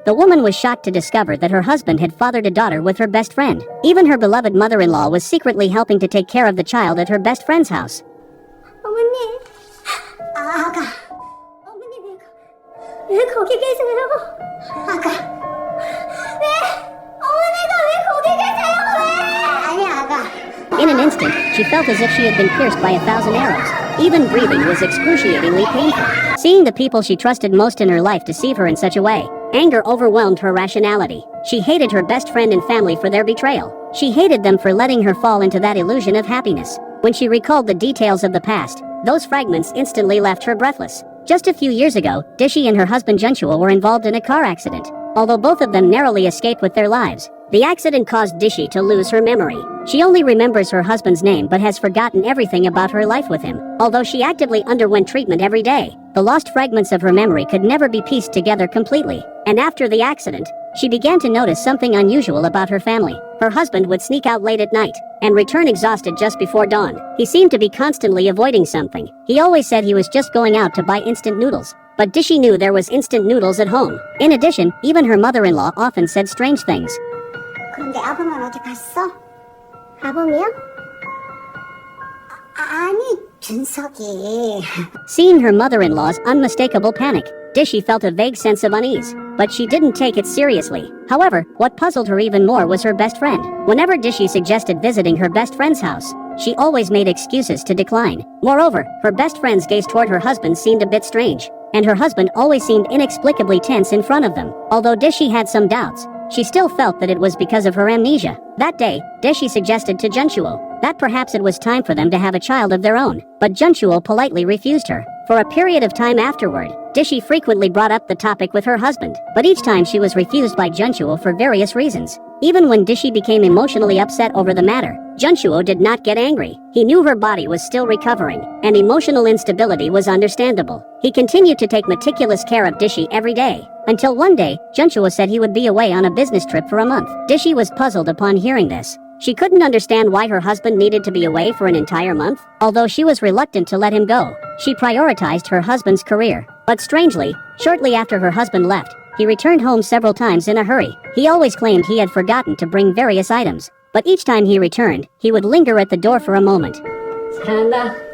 The woman was shocked to discover that her husband had fathered a daughter with her best friend. Even her beloved mother-in-law was secretly helping to take care of the child at her best friend's house. 어머니, 아가. 어머니 왜 거기 계세요? 아가. 왜? 어머니가 왜 거기 계세요? 왜? 아니 아가. In an instant, she felt as if she had been pierced by 1,000 arrows. Even breathing was excruciatingly painful. Seeing the people she trusted most in her life deceive her in such a way, anger overwhelmed her rationality. She hated her best friend and family for their betrayal. She hated them for letting her fall into that illusion of happiness. When she recalled the details of the past, those fragments instantly left her breathless. Just a few years ago, Dishi and her husband Junchuo were involved in a car accident. Although both of them narrowly escaped with their lives, the accident caused Dishi to lose her memory. She only remembers her husband's name but has forgotten everything about her life with him. Although she actively underwent treatment every day, the lost fragments of her memory could never be pieced together completely. And after the accident, she began to notice something unusual about her family. Her husband would sneak out late at night and return exhausted just before dawn. He seemed to be constantly avoiding something. He always said he was just going out to buy instant noodles. But Dishi knew there was instant noodles at home. In addition, even her mother-in-law often said strange things. 근데 아범은 어디 갔어? 아범이요? 아니, 준석이. Seeing her mother-in-law's unmistakable panic, Dishi felt a vague sense of unease, but she didn't take it seriously. However, what puzzled her even more was her best friend. Whenever Dishi suggested visiting her best friend's house, she always made excuses to decline. Moreover, her best friend's gaze toward her husband seemed a bit strange, and her husband always seemed inexplicably tense in front of them. Although Dishi had some doubts, she still felt that it was because of her amnesia. That day, Dishi suggested to Junchuo that perhaps it was time for them to have a child of their own, but Junchuo politely refused her. For a period of time afterward, Dishi frequently brought up the topic with her husband, but each time she was refused by Junchuo for various reasons. Even when Dishi became emotionally upset over the matter, Junchuo did not get angry. He knew her body was still recovering, and emotional instability was understandable. He continued to take meticulous care of Dishi every day, until one day, Junchuo said he would be away on a business trip for a month. Dishi was puzzled upon hearing this. She couldn't understand why her husband needed to be away for an entire month. Although she was reluctant to let him go, she prioritized her husband's career. But strangely, shortly after her husband left, he returned home several times in a hurry. He always claimed he had forgotten to bring various items, but each time he returned, he would linger at the door for a moment. 잘한다.